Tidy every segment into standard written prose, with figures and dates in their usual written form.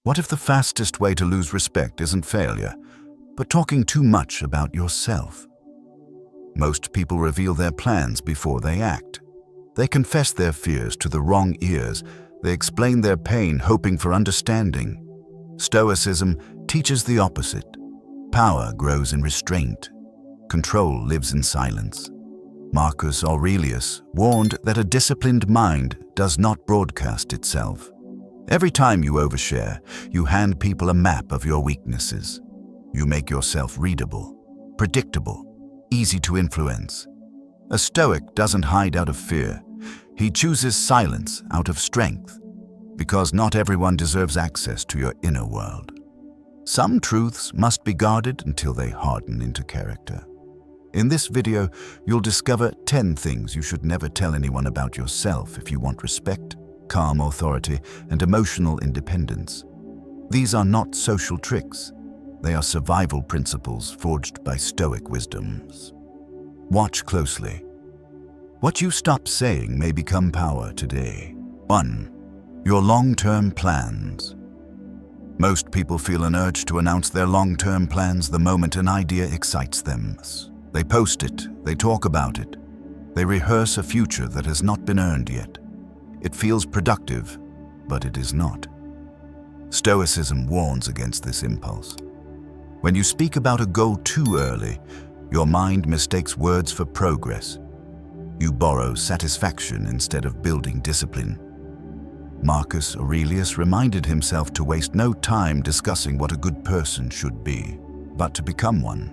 What if the fastest way to lose respect isn't failure, but talking too much about yourself? Most people reveal their plans before they act. They confess their fears to the wrong ears. They explain their pain, hoping for understanding. Stoicism teaches the opposite. Power grows in restraint. Control lives in silence. Marcus Aurelius warned that a disciplined mind does not broadcast itself. Every time you overshare, you hand people a map of your weaknesses. You make yourself readable, predictable, easy to influence. A Stoic doesn't hide out of fear. He chooses silence out of strength, because not everyone deserves access to your inner world. Some truths must be guarded until they harden into character. In this video, you'll discover 10 things you should never tell anyone about yourself if you want respect, calm authority, and emotional independence. These are not social tricks. They are survival principles forged by Stoic wisdoms. Watch closely. What you stop saying may become power today. 1. Your long-term plans. Most people feel an urge to announce their long-term plans the moment an idea excites them. They post it, they talk about it. They rehearse a future that has not been earned yet. It feels productive, but it is not. Stoicism warns against this impulse. When you speak about a goal too early, your mind mistakes words for progress. You borrow satisfaction instead of building discipline. Marcus Aurelius reminded himself to waste no time discussing what a good person should be, but to become one.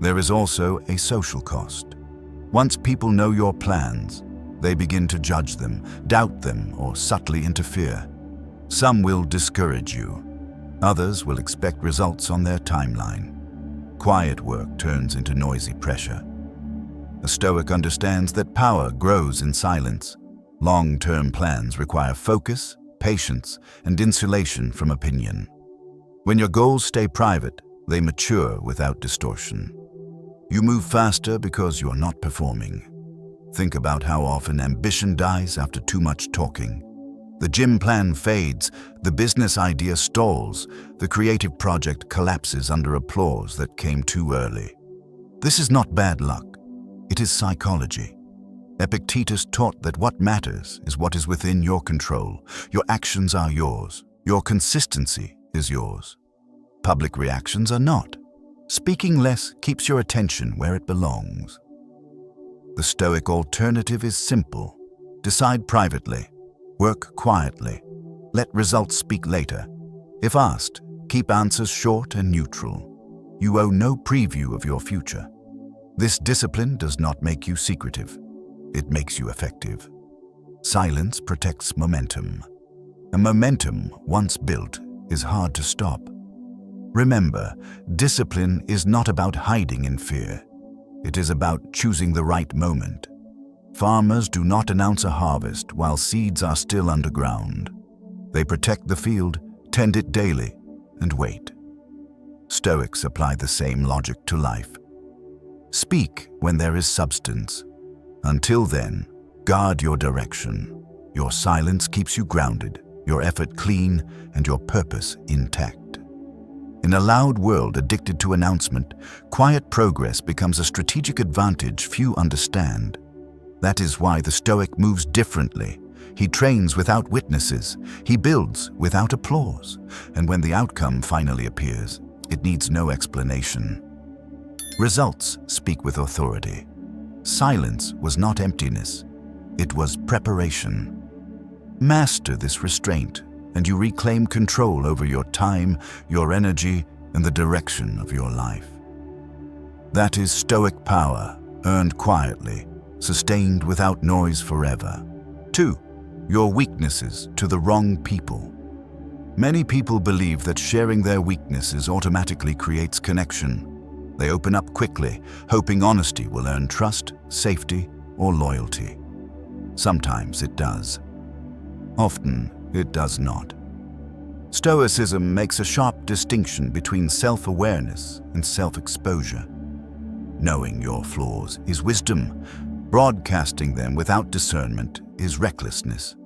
There is also a social cost. Once people know your plans, they begin to judge them, doubt them, or subtly interfere. Some will discourage you. Others will expect results on their timeline. Quiet work turns into noisy pressure. A Stoic understands that power grows in silence. Long-term plans require focus, patience, and insulation from opinion. When your goals stay private, they mature without distortion. You move faster because you're not performing. Think about how often ambition dies after too much talking. The gym plan fades, the business idea stalls, the creative project collapses under applause that came too early. This is not bad luck. It is psychology. Epictetus taught that what matters is what is within your control. Your actions are yours. Your consistency is yours. Public reactions are not. Speaking less keeps your attention where it belongs. The Stoic alternative is simple. Decide privately. Work quietly. Let results speak later. If asked, keep answers short and neutral. You owe no preview of your future. This discipline does not make you secretive. It makes you effective. Silence protects momentum. And momentum, once built, is hard to stop. Remember, discipline is not about hiding in fear. It is about choosing the right moment. Farmers do not announce a harvest while seeds are still underground. They protect the field, tend it daily, and wait. Stoics apply the same logic to life. Speak when there is substance. Until then, guard your direction. Your silence keeps you grounded, your effort clean, and your purpose intact. In a loud world addicted to announcement, quiet progress becomes a strategic advantage few understand. That is why the Stoic moves differently. He trains without witnesses. He builds without applause. And when the outcome finally appears, it needs no explanation. Results speak with authority. Silence was not emptiness. It was preparation. Master this restraint, and you reclaim control over your time, your energy, and the direction of your life. That is Stoic power, earned quietly, sustained without noise forever. 2. Your weaknesses to the wrong people. Many people believe that sharing their weaknesses automatically creates connection. They open up quickly, hoping honesty will earn trust, safety, or loyalty. Sometimes it does. Often, it does not. Stoicism makes a sharp distinction between self-awareness and self-exposure. Knowing your flaws is wisdom. Broadcasting them without discernment is recklessness.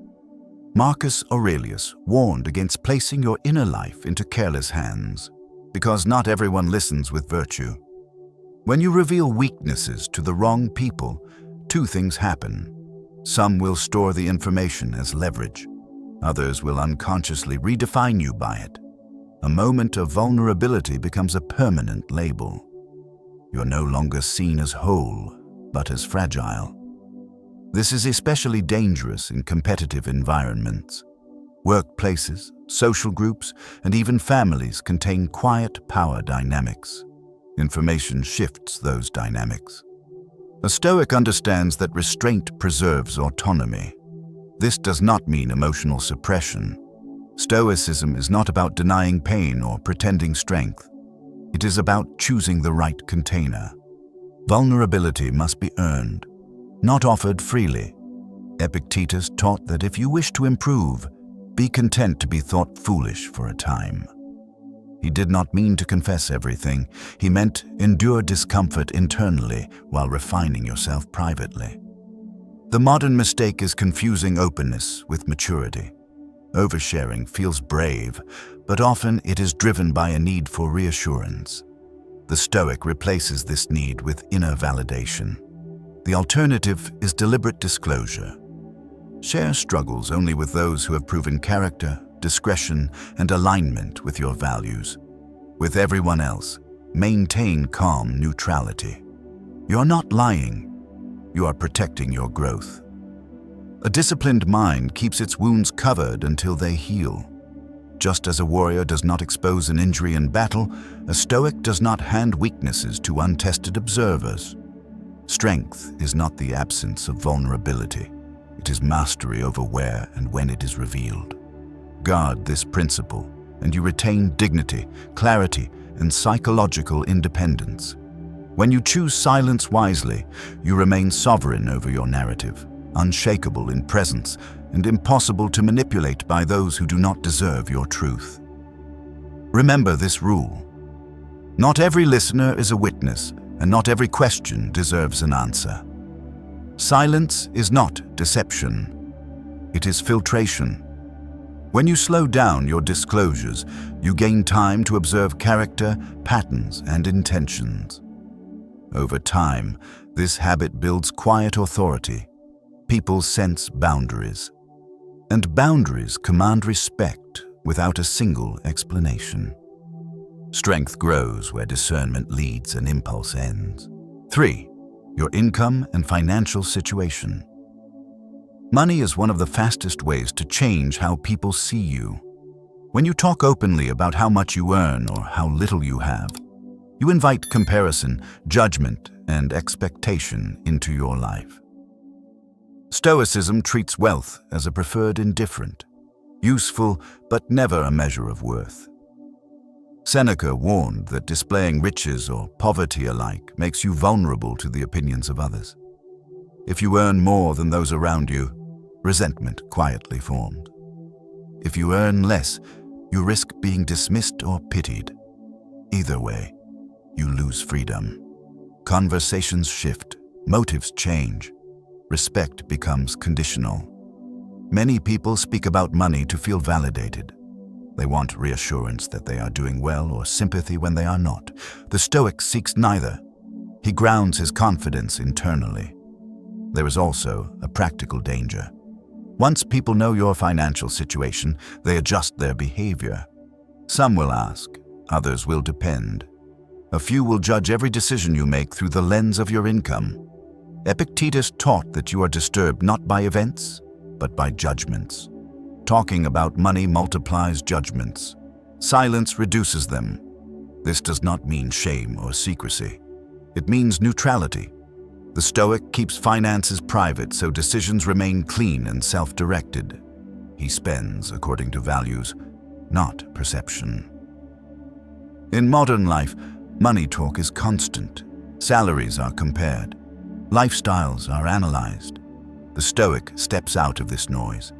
Marcus Aurelius warned against placing your inner life into careless hands, because not everyone listens with virtue. When you reveal weaknesses to the wrong people, two things happen. Some will store the information as leverage. Others will unconsciously redefine you by it. A moment of vulnerability becomes a permanent label. You're no longer seen as whole, but as fragile. This is especially dangerous in competitive environments. Workplaces, social groups, and even families contain quiet power dynamics. Information shifts those dynamics. A Stoic understands that restraint preserves autonomy. This does not mean emotional suppression. Stoicism is not about denying pain or pretending strength. It is about choosing the right container. Vulnerability must be earned, not offered freely. Epictetus taught that if you wish to improve, be content to be thought foolish for a time. He did not mean to confess everything. He meant endure discomfort internally while refining yourself privately. The modern mistake is confusing openness with maturity. Oversharing feels brave, but often it is driven by a need for reassurance. The Stoic replaces this need with inner validation. The alternative is deliberate disclosure. Share struggles only with those who have proven character, discretion, and alignment with your values. With everyone else, maintain calm neutrality. You are not lying. You are protecting your growth. A disciplined mind keeps its wounds covered until they heal. Just as a warrior does not expose an injury in battle, a Stoic does not hand weaknesses to untested observers. Strength is not the absence of vulnerability. It is mastery over where and when it is revealed. Guard this principle, and you retain dignity, clarity, and psychological independence. When you choose silence wisely, you remain sovereign over your narrative, unshakable in presence, and impossible to manipulate by those who do not deserve your truth. Remember this rule. Not every listener is a witness, and not every question deserves an answer. Silence is not deception. It is filtration. When you slow down your disclosures, you gain time to observe character, patterns, and intentions. Over time, this habit builds quiet authority. People sense boundaries. And boundaries command respect without a single explanation. Strength grows where discernment leads and impulse ends. 3. Your income and financial situation. Money is one of the fastest ways to change how people see you. When you talk openly about how much you earn or how little you have, you invite comparison, judgment, and expectation into your life. Stoicism treats wealth as a preferred indifferent, useful but never a measure of worth. Seneca warned that displaying riches or poverty alike makes you vulnerable to the opinions of others. If you earn more than those around you, resentment quietly formed. If you earn less, you risk being dismissed or pitied. Either way, you lose freedom. Conversations shift, motives change. Respect becomes conditional. Many people speak about money to feel validated. They want reassurance that they are doing well or sympathy when they are not. The Stoic seeks neither. He grounds his confidence internally. There is also a practical danger. Once people know your financial situation, they adjust their behavior. Some will ask, others will depend. A few will judge every decision you make through the lens of your income. Epictetus taught that you are disturbed not by events, but by judgments. Talking about money multiplies judgments. Silence reduces them. This does not mean shame or secrecy. It means neutrality. The Stoic keeps finances private so decisions remain clean and self-directed. He spends according to values, not perception. In modern life, money talk is constant. Salaries are compared. Lifestyles are analyzed. The Stoic steps out of this noise.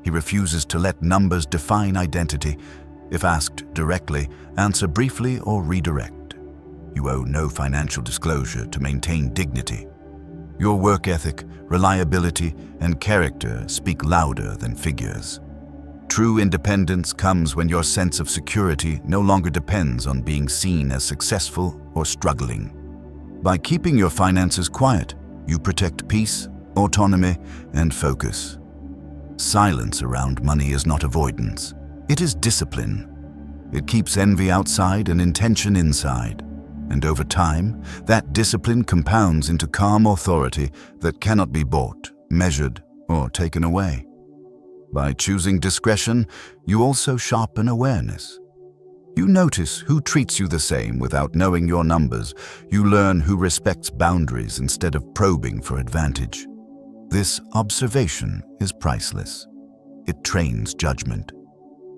He refuses to let numbers define identity. If asked directly, answer briefly or redirect. You owe no financial disclosure to maintain dignity. Your work ethic, reliability, and character speak louder than figures. True independence comes when your sense of security no longer depends on being seen as successful or struggling. By keeping your finances quiet, you protect peace, autonomy, and focus. Silence around money is not avoidance. It is discipline. It keeps envy outside and intention inside. And over time, that discipline compounds into calm authority that cannot be bought, measured, or taken away. By choosing discretion, you also sharpen awareness. You notice who treats you the same without knowing your numbers. You learn who respects boundaries instead of probing for advantage. This observation is priceless. It trains judgment.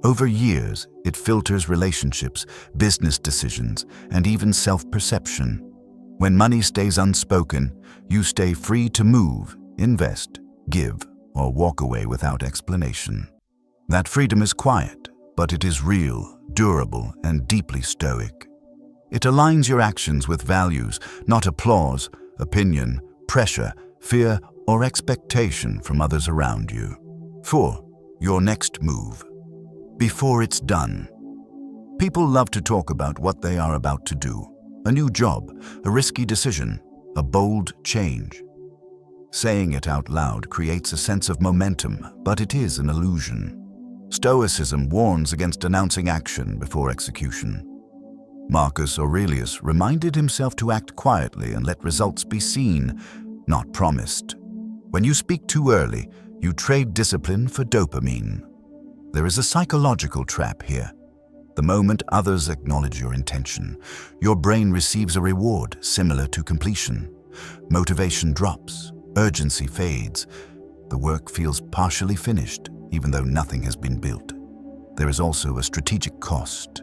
Over years, it filters relationships, business decisions, and even self-perception. When money stays unspoken, you stay free to move, invest, give, or walk away without explanation. That freedom is quiet, but it is real, durable, and deeply stoic. It aligns your actions with values, not applause, opinion, pressure, fear, or expectation from others around you. 4. Your next move. Before it's done. People love to talk about what they are about to do. A new job, a risky decision, a bold change. Saying it out loud creates a sense of momentum, but it is an illusion. Stoicism warns against announcing action before execution. Marcus Aurelius reminded himself to act quietly and let results be seen, not promised. When you speak too early, you trade discipline for dopamine. There is a psychological trap here. The moment others acknowledge your intention, your brain receives a reward similar to completion. Motivation drops, urgency fades. The work feels partially finished, even though nothing has been built. There is also a strategic cost.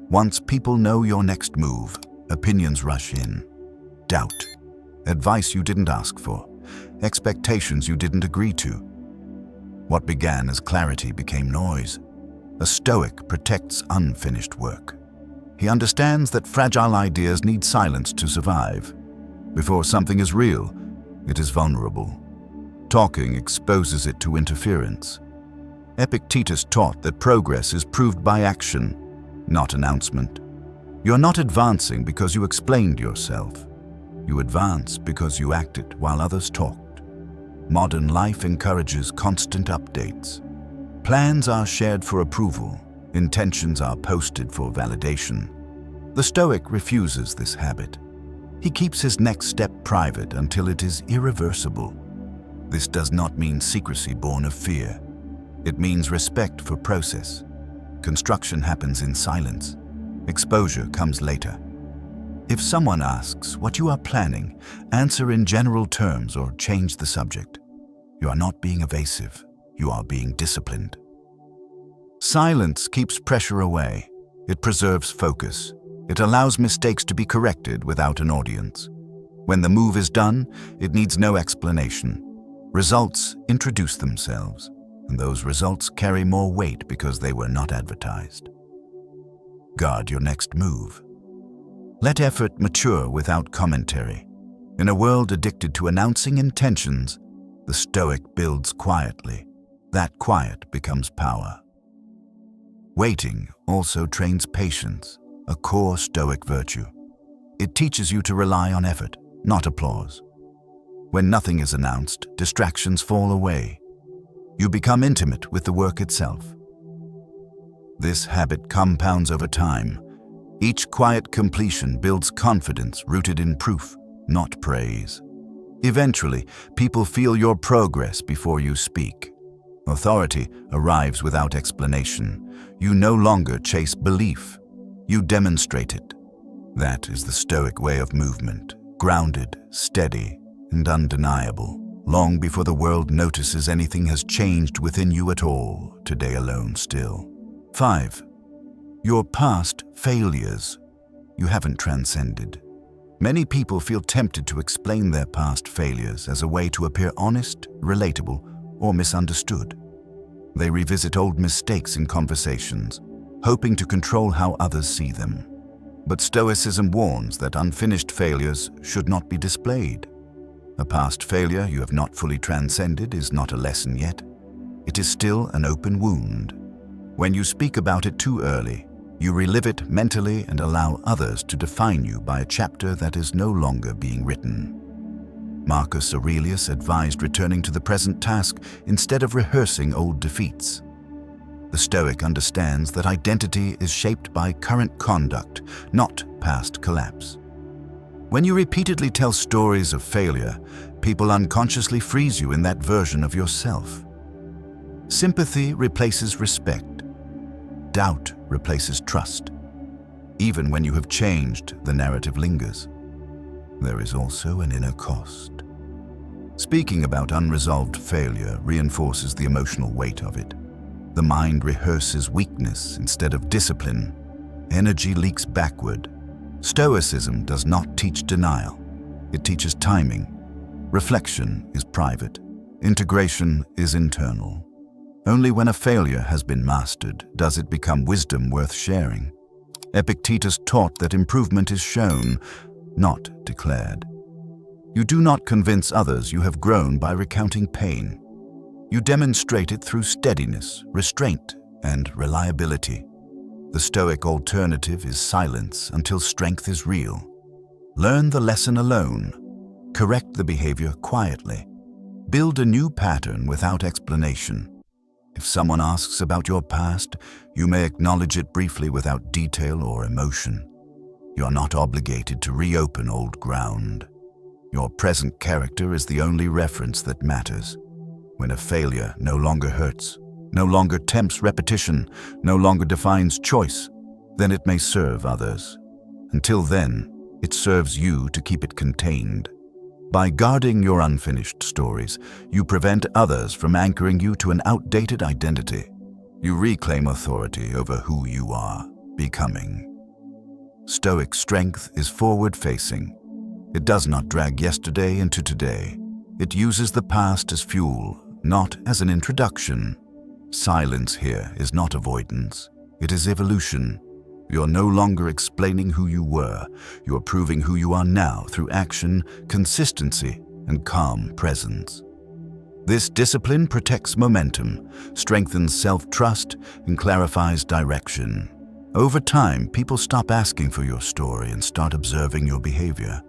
Once people know your next move, opinions rush in. Doubt, advice you didn't ask for, expectations you didn't agree to. What began as clarity became noise. A Stoic protects unfinished work. He understands that fragile ideas need silence to survive. Before something is real, it is vulnerable. Talking exposes it to interference. Epictetus taught that progress is proved by action, not announcement. You're not advancing because you explained yourself. You advance because you acted while others talked. Modern life encourages constant updates. Plans are shared for approval. Intentions are posted for validation. The Stoic refuses this habit. He keeps his next step private until it is irreversible. This does not mean secrecy born of fear. It means respect for process. Construction happens in silence. Exposure comes later. If someone asks what you are planning, answer in general terms or change the subject. You are not being evasive. You are being disciplined. Silence keeps pressure away. It preserves focus. It allows mistakes to be corrected without an audience. When the move is done, it needs no explanation. Results introduce themselves, and those results carry more weight because they were not advertised. Guard your next move. Let effort mature without commentary. In a world addicted to announcing intentions, the Stoic builds quietly. That quiet becomes power. Waiting also trains patience, a core Stoic virtue. It teaches you to rely on effort, not applause. When nothing is announced, distractions fall away. You become intimate with the work itself. This habit compounds over time. Each quiet completion builds confidence rooted in proof, not praise. Eventually, people feel your progress before you speak. Authority arrives without explanation. You no longer chase belief. You demonstrate it. That is the Stoic way of movement, grounded, steady, and undeniable. Long before the world notices anything has changed within you at all, today alone still. 5. Your past failures. You haven't transcended. Many people feel tempted to explain their past failures as a way to appear honest, relatable, or misunderstood. They revisit old mistakes in conversations, hoping to control how others see them. But Stoicism warns that unfinished failures should not be displayed. A past failure you have not fully transcended is not a lesson yet. It is still an open wound. When you speak about it too early, you relive it mentally and allow others to define you by a chapter that is no longer being written. Marcus Aurelius advised returning to the present task instead of rehearsing old defeats. The Stoic understands that identity is shaped by current conduct, not past collapse. When you repeatedly tell stories of failure, people unconsciously freeze you in that version of yourself. Sympathy replaces respect. Doubt replaces trust. Even when you have changed, the narrative lingers. There is also an inner cost. Speaking about unresolved failure reinforces the emotional weight of it. The mind rehearses weakness instead of discipline. Energy leaks backward. Stoicism does not teach denial. It teaches timing. Reflection is private. Integration is internal. Only when a failure has been mastered does it become wisdom worth sharing. Epictetus taught that improvement is shown, not declared. You do not convince others you have grown by recounting pain. You demonstrate it through steadiness, restraint, and reliability. The Stoic alternative is silence until strength is real. Learn the lesson alone. Correct the behavior quietly. Build a new pattern without explanation. If someone asks about your past, you may acknowledge it briefly without detail or emotion. You are not obligated to reopen old ground. Your present character is the only reference that matters. When a failure no longer hurts, no longer tempts repetition, no longer defines choice, then it may serve others. Until then, it serves you to keep it contained. By guarding your unfinished stories, you prevent others from anchoring you to an outdated identity. You reclaim authority over who you are becoming. Stoic strength is forward-facing. It does not drag yesterday into today. It uses the past as fuel, not as an introduction. Silence here is not avoidance. It is evolution. You're no longer explaining who you were. You're proving who you are now through action, consistency, and calm presence. This discipline protects momentum, strengthens self-trust, and clarifies direction. Over time, people stop asking for your story and start observing your behavior.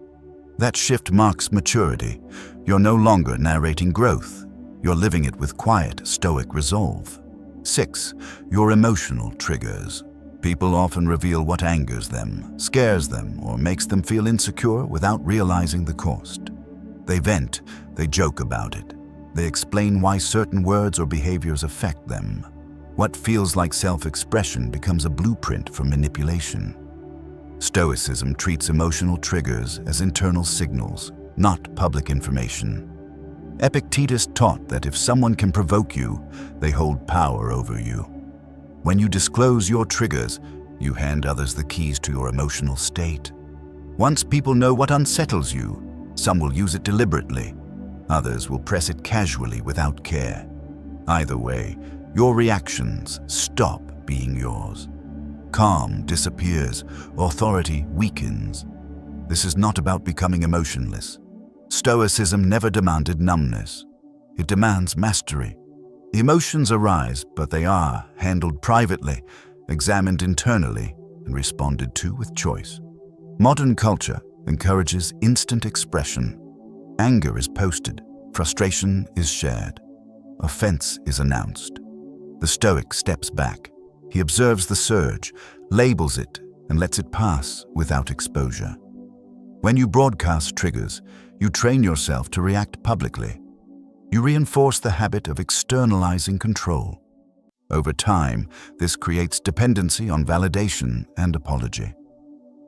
That shift marks maturity. You're no longer narrating growth. You're living it with quiet, stoic resolve. 6. Your emotional triggers. People often reveal what angers them, scares them, or makes them feel insecure without realizing the cost. They vent, they joke about it. They explain why certain words or behaviors affect them. What feels like self-expression becomes a blueprint for manipulation. Stoicism treats emotional triggers as internal signals, not public information. Epictetus taught that if someone can provoke you, they hold power over you. When you disclose your triggers, you hand others the keys to your emotional state. Once people know what unsettles you, some will use it deliberately. Others will press it casually without care. Either way, your reactions stop being yours. Calm disappears, authority weakens. This is not about becoming emotionless. Stoicism never demanded numbness. It demands mastery. Emotions arise, but they are handled privately, examined internally, and responded to with choice. Modern culture encourages instant expression. Anger is posted, frustration is shared, offense is announced. The Stoic steps back. He observes the surge, labels it, and lets it pass without exposure. When you broadcast triggers, you train yourself to react publicly. You reinforce the habit of externalizing control. Over time, this creates dependency on validation and apology.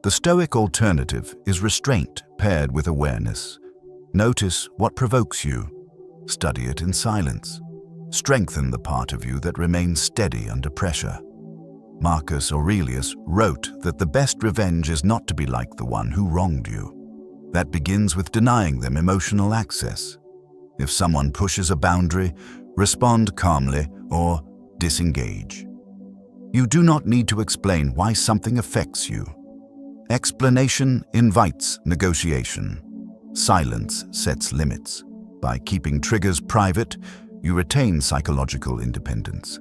The Stoic alternative is restraint paired with awareness. Notice what provokes you. Study it in silence. Strengthen the part of you that remains steady under pressure. Marcus Aurelius wrote that the best revenge is not to be like the one who wronged you. That begins with denying them emotional access. If someone pushes a boundary, respond calmly or disengage. You do not need to explain why something affects you. Explanation invites negotiation. Silence sets limits. By keeping triggers private, you retain psychological independence.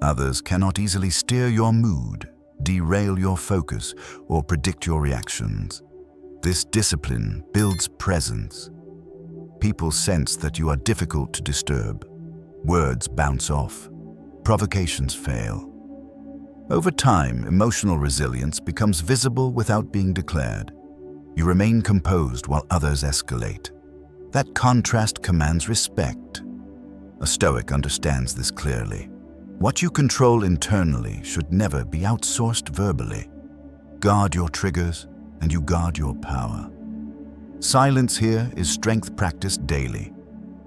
Others cannot easily steer your mood, derail your focus, or predict your reactions. This discipline builds presence. People sense that you are difficult to disturb. Words bounce off. Provocations fail. Over time, emotional resilience becomes visible without being declared. You remain composed while others escalate. That contrast commands respect. A Stoic understands this clearly. What you control internally should never be outsourced verbally. Guard your triggers, and you guard your power. Silence here is strength practiced daily.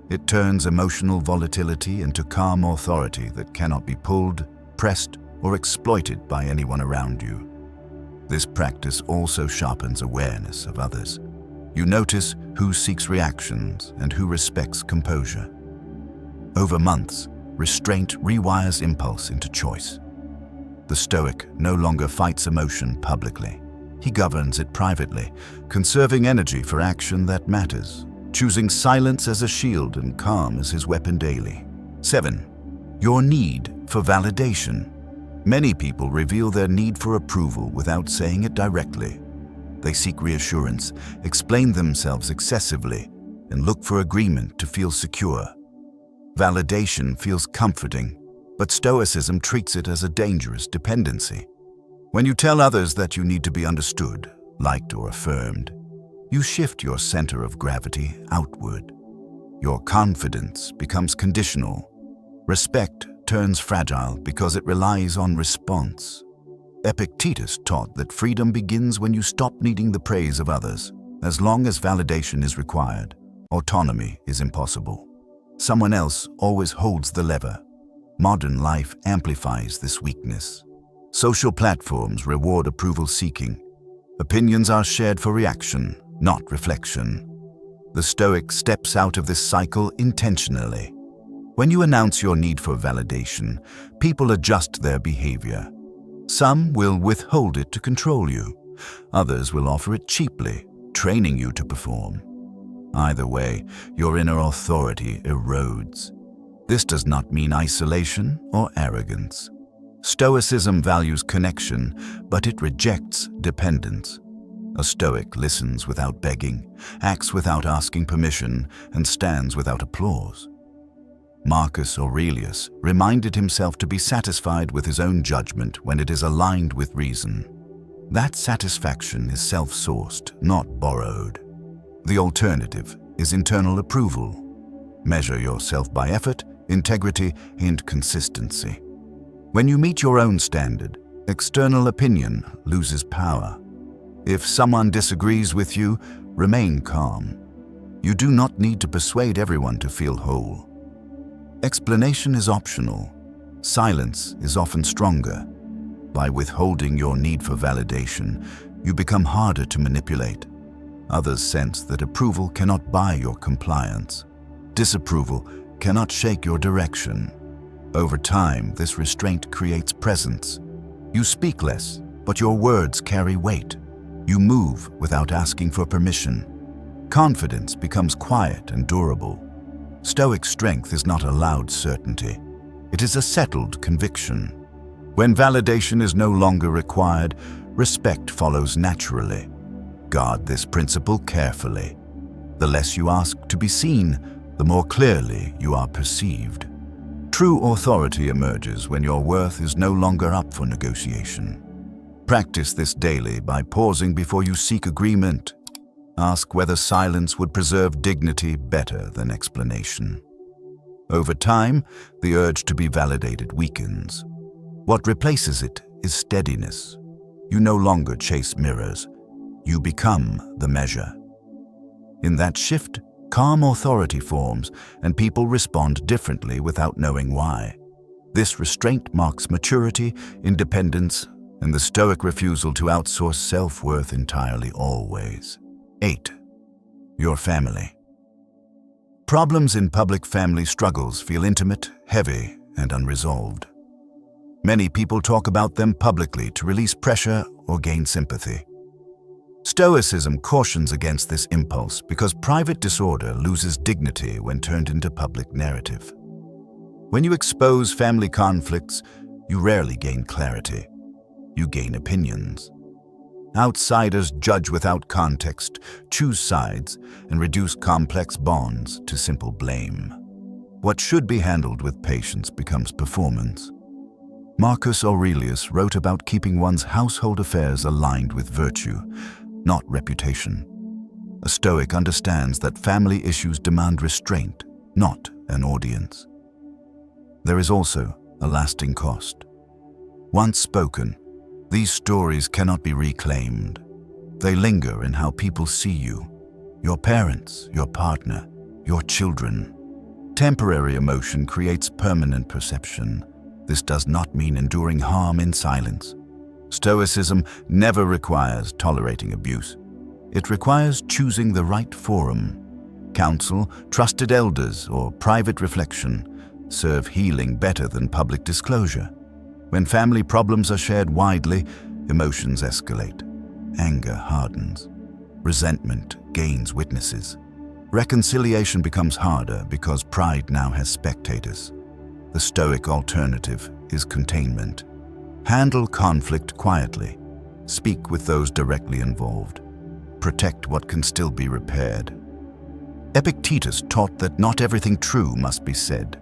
It turns emotional volatility into calm authority that cannot be pulled, pressed, or exploited by anyone around you. This practice also sharpens awareness of others. You notice who seeks reactions and who respects composure. Over months, restraint rewires impulse into choice. The Stoic no longer fights emotion publicly. He governs it privately, conserving energy for action that matters, choosing silence as a shield and calm as his weapon daily. 7. Your need for validation. Many people reveal their need for approval without saying it directly. They seek reassurance, explain themselves excessively, and look for agreement to feel secure. Validation feels comforting, but Stoicism treats it as a dangerous dependency. When you tell others that you need to be understood, liked, or affirmed, you shift your center of gravity outward. Your confidence becomes conditional. Respect turns fragile because it relies on response. Epictetus taught that freedom begins when you stop needing the praise of others. As long as validation is required, autonomy is impossible. Someone else always holds the lever. Modern life amplifies this weakness. Social platforms reward approval seeking. Opinions are shared for reaction, not reflection. The Stoic steps out of this cycle intentionally. When you announce your need for validation, people adjust their behavior. Some will withhold it to control you. Others will offer it cheaply, training you to perform. Either way, your inner authority erodes. This does not mean isolation or arrogance. Stoicism values connection, but it rejects dependence. A Stoic listens without begging, acts without asking permission, and stands without applause. Marcus Aurelius reminded himself to be satisfied with his own judgment when it is aligned with reason. That satisfaction is self-sourced, not borrowed. The alternative is internal approval. Measure yourself by effort, integrity, and consistency. When you meet your own standard, external opinion loses power. If someone disagrees with you, remain calm. You do not need to persuade everyone to feel whole. Explanation is optional. Silence is often stronger. By withholding your need for validation, you become harder to manipulate. Others sense that approval cannot buy your compliance. Disapproval cannot shake your direction. Over time, this restraint creates presence. You speak less, but your words carry weight. You move without asking for permission. Confidence becomes quiet and durable. Stoic strength is not a loud certainty. It is a settled conviction. When validation is no longer required, respect follows naturally. Guard this principle carefully. The less you ask to be seen, the more clearly you are perceived. True authority emerges when your worth is no longer up for negotiation. Practice this daily by pausing before you seek agreement. Ask whether silence would preserve dignity better than explanation. Over time, the urge to be validated weakens. What replaces it is steadiness. You no longer chase mirrors. You become the measure. In that shift, calm authority forms, and people respond differently without knowing why. This restraint marks maturity, independence, and the Stoic refusal to outsource self-worth entirely always. 8. Your family. Problems in public family struggles feel intimate, heavy, and unresolved. Many people talk about them publicly to release pressure or gain sympathy. Stoicism cautions against this impulse because private disorder loses dignity when turned into public narrative. When you expose family conflicts, you rarely gain clarity. You gain opinions. Outsiders judge without context, choose sides, and reduce complex bonds to simple blame. What should be handled with patience becomes performance. Marcus Aurelius wrote about keeping one's household affairs aligned with virtue, not reputation. A Stoic understands that family issues demand restraint, not an audience. There is also a lasting cost. Once spoken, these stories cannot be reclaimed. They linger in how people see you, your parents, your partner, your children. Temporary emotion creates permanent perception. This does not mean enduring harm in silence. Stoicism never requires tolerating abuse. It requires choosing the right forum. Counsel, trusted elders, or private reflection serve healing better than public disclosure. When family problems are shared widely, emotions escalate. Anger hardens. Resentment gains witnesses. Reconciliation becomes harder because pride now has spectators. The Stoic alternative is containment. Handle conflict quietly. Speak with those directly involved. Protect what can still be repaired. Epictetus taught that not everything true must be said.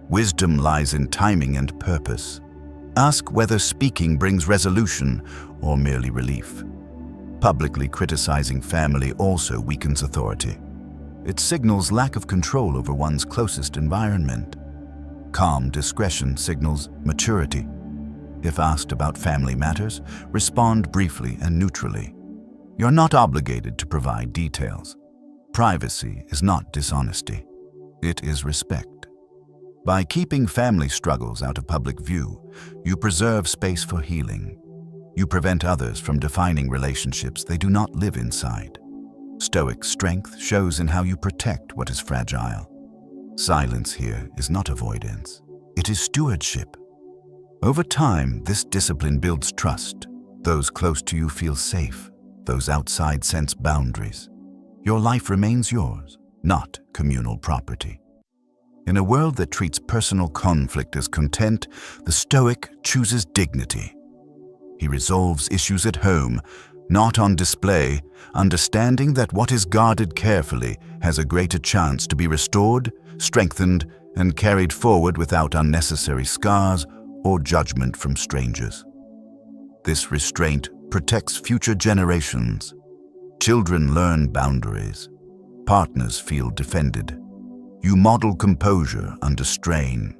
Wisdom lies in timing and purpose. Ask whether speaking brings resolution or merely relief. Publicly criticizing family also weakens authority. It signals lack of control over one's closest environment. Calm discretion signals maturity. If asked about family matters, respond briefly and neutrally. You're not obligated to provide details. Privacy is not dishonesty. It is respect. By keeping family struggles out of public view, you preserve space for healing. You prevent others from defining relationships they do not live inside. Stoic strength shows in how you protect what is fragile. Silence here is not avoidance. It is stewardship. Over time, this discipline builds trust. Those close to you feel safe. Those outside sense boundaries. Your life remains yours, not communal property. In a world that treats personal conflict as content, the Stoic chooses dignity. He resolves issues at home, not on display, understanding that what is guarded carefully has a greater chance to be restored, strengthened, and carried forward without unnecessary scars or judgment from strangers. This restraint protects future generations. Children learn boundaries. Partners feel defended. You model composure under strain.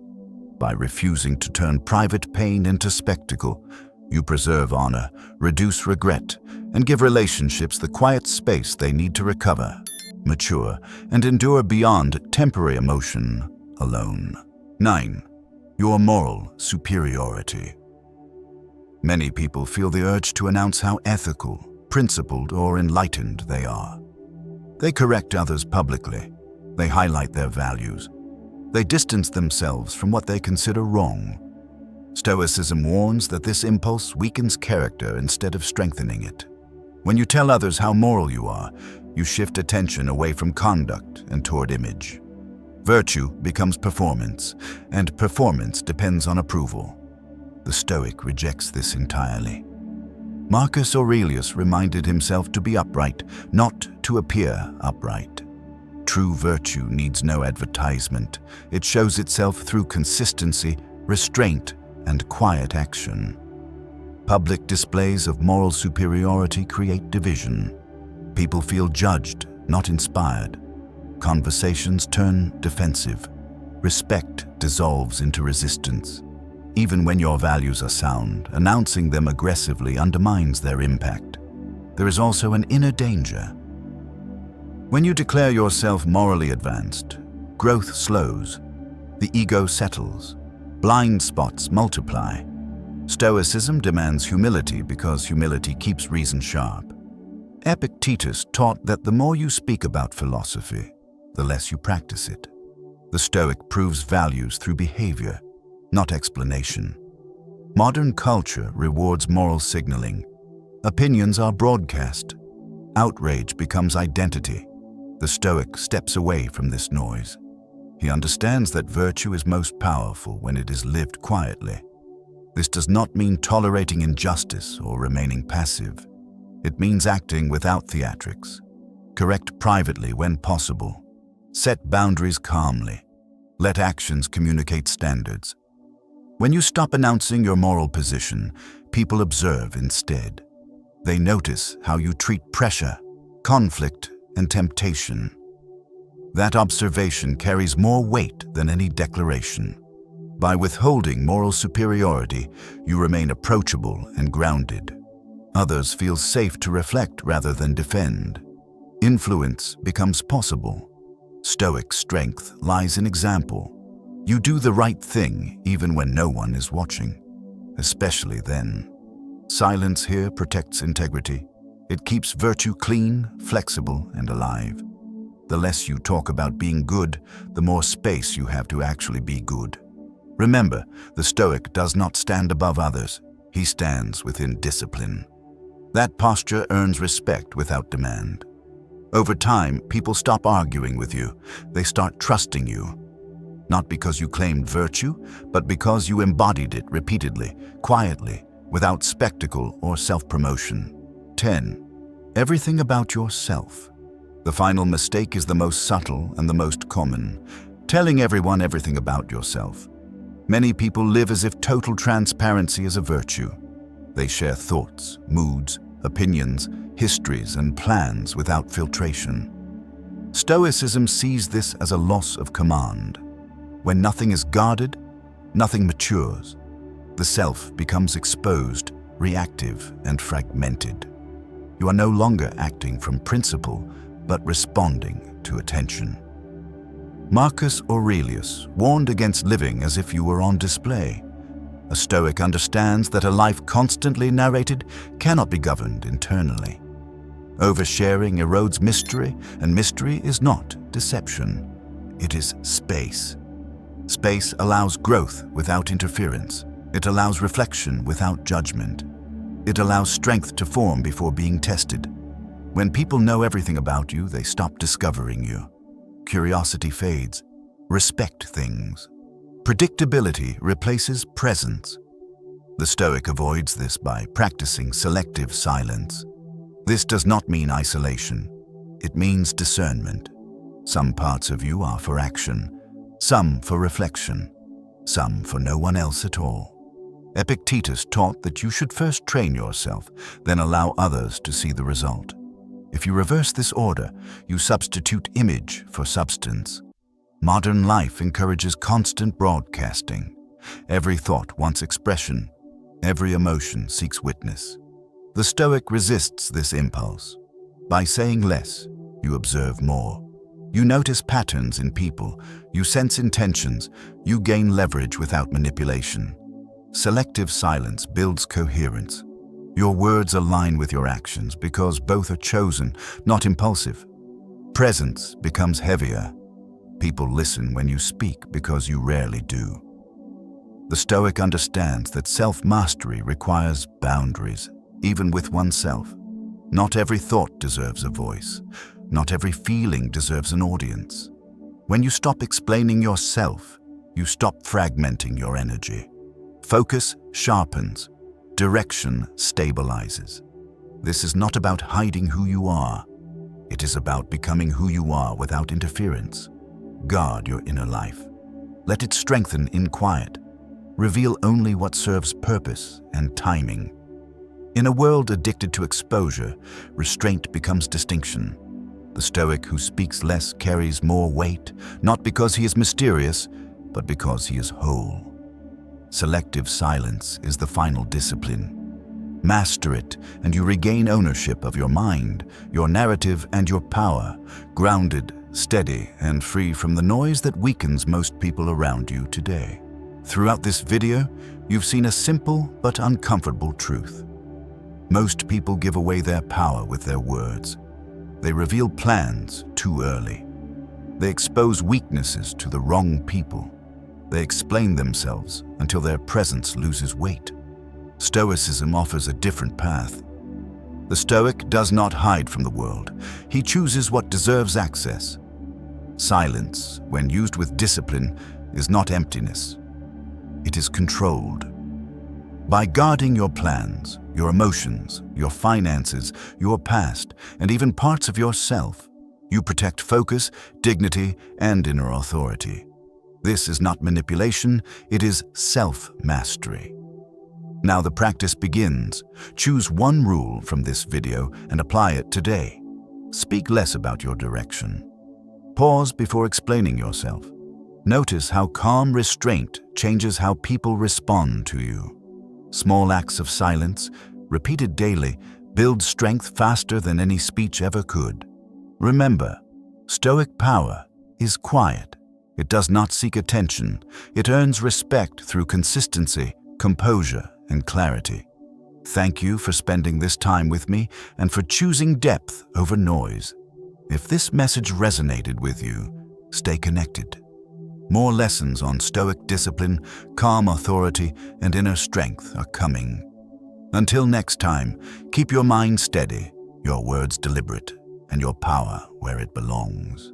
By refusing to turn private pain into spectacle, you preserve honor, reduce regret, and give relationships the quiet space they need to recover, mature, and endure beyond temporary emotion alone. 9. Your moral superiority. Many people feel the urge to announce how ethical, principled, or enlightened they are. They correct others publicly. They highlight their values. They distance themselves from what they consider wrong. Stoicism warns that this impulse weakens character instead of strengthening it. When you tell others how moral you are, you shift attention away from conduct and toward image. Virtue becomes performance, and performance depends on approval. The Stoic rejects this entirely. Marcus Aurelius reminded himself to be upright, not to appear upright. True virtue needs no advertisement. It shows itself through consistency, restraint, and quiet action. Public displays of moral superiority create division. People feel judged, not inspired. Conversations turn defensive. Respect dissolves into resistance. Even when your values are sound, announcing them aggressively undermines their impact. There is also an inner danger. When you declare yourself morally advanced, growth slows, the ego settles, blind spots multiply. Stoicism demands humility because humility keeps reason sharp. Epictetus taught that the more you speak about philosophy, the less you practice it. The Stoic proves values through behavior, not explanation. Modern culture rewards moral signaling. Opinions are broadcast. Outrage becomes identity. The Stoic steps away from this noise. He understands that virtue is most powerful when it is lived quietly. This does not mean tolerating injustice or remaining passive. It means acting without theatrics. Correct privately when possible. Set boundaries calmly. Let actions communicate standards. When you stop announcing your moral position, people observe instead. They notice how you treat pressure, conflict, and temptation. That observation carries more weight than any declaration. By withholding moral superiority, you remain approachable and grounded. Others feel safe to reflect rather than defend. Influence becomes possible. Stoic strength lies in example. You do the right thing even when no one is watching, especially then. Silence here protects integrity. It keeps virtue clean, flexible, and alive. The less you talk about being good, the more space you have to actually be good. Remember, the Stoic does not stand above others. He stands within discipline. That posture earns respect without demand. Over time, people stop arguing with you. They start trusting you. Not because you claimed virtue, but because you embodied it repeatedly, quietly, without spectacle or self-promotion. 10. Everything about yourself. The final mistake is the most subtle and the most common. Telling everyone everything about yourself. Many people live as if total transparency is a virtue. They share thoughts, moods, opinions, histories, and plans without filtration. Stoicism sees this as a loss of command. When nothing is guarded, nothing matures. The self becomes exposed, reactive, and fragmented. You are no longer acting from principle, but responding to attention. Marcus Aurelius warned against living as if you were on display. A Stoic understands that a life constantly narrated cannot be governed internally. Oversharing erodes mystery, and mystery is not deception. It is space. Space allows growth without interference. It allows reflection without judgment. It allows strength to form before being tested. When people know everything about you, they stop discovering you. Curiosity fades. Respect things. Predictability replaces presence. The Stoic avoids this by practicing selective silence. This does not mean isolation. It means discernment. Some parts of you are for action, some for reflection, some for no one else at all. Epictetus taught that you should first train yourself, then allow others to see the result. If you reverse this order, you substitute image for substance. Modern life encourages constant broadcasting. Every thought wants expression. Every emotion seeks witness. The Stoic resists this impulse. By saying less, you observe more. You notice patterns in people. You sense intentions. You gain leverage without manipulation. Selective silence builds coherence. Your words align with your actions because both are chosen, not impulsive. Presence becomes heavier. People listen when you speak because you rarely do. The Stoic understands that self-mastery requires boundaries, even with oneself. Not every thought deserves a voice. Not every feeling deserves an audience. When you stop explaining yourself, you stop fragmenting your energy. Focus sharpens. Direction stabilizes. This is not about hiding who you are. It is about becoming who you are without interference. Guard your inner life. Let it strengthen in quiet. Reveal only what serves purpose and timing. In a world addicted to exposure, restraint becomes distinction. The Stoic who speaks less carries more weight, not because he is mysterious, but because he is whole. Selective silence is the final discipline. Master it, and you regain ownership of your mind, your narrative, and your power, grounded, steady, and free from the noise that weakens most people around you today. Throughout this video, you've seen a simple but uncomfortable truth. Most people give away their power with their words. They reveal plans too early. They expose weaknesses to the wrong people. They explain themselves until their presence loses weight. Stoicism offers a different path. The Stoic does not hide from the world. He chooses what deserves access. Silence, when used with discipline, is not emptiness. It is controlled. By guarding your plans, your emotions, your finances, your past, and even parts of yourself, you protect focus, dignity, and inner authority. This is not manipulation, it is self-mastery. Now the practice begins. Choose one rule from this video and apply it today. Speak less about your direction. Pause before explaining yourself. Notice how calm restraint changes how people respond to you. Small acts of silence, repeated daily, build strength faster than any speech ever could. Remember, Stoic power is quiet. It does not seek attention. It earns respect through consistency, composure, and clarity. Thank you for spending this time with me and for choosing depth over noise. If this message resonated with you, stay connected. More lessons on Stoic discipline, calm authority, and inner strength are coming. Until next time, keep your mind steady, your words deliberate, and your power where it belongs.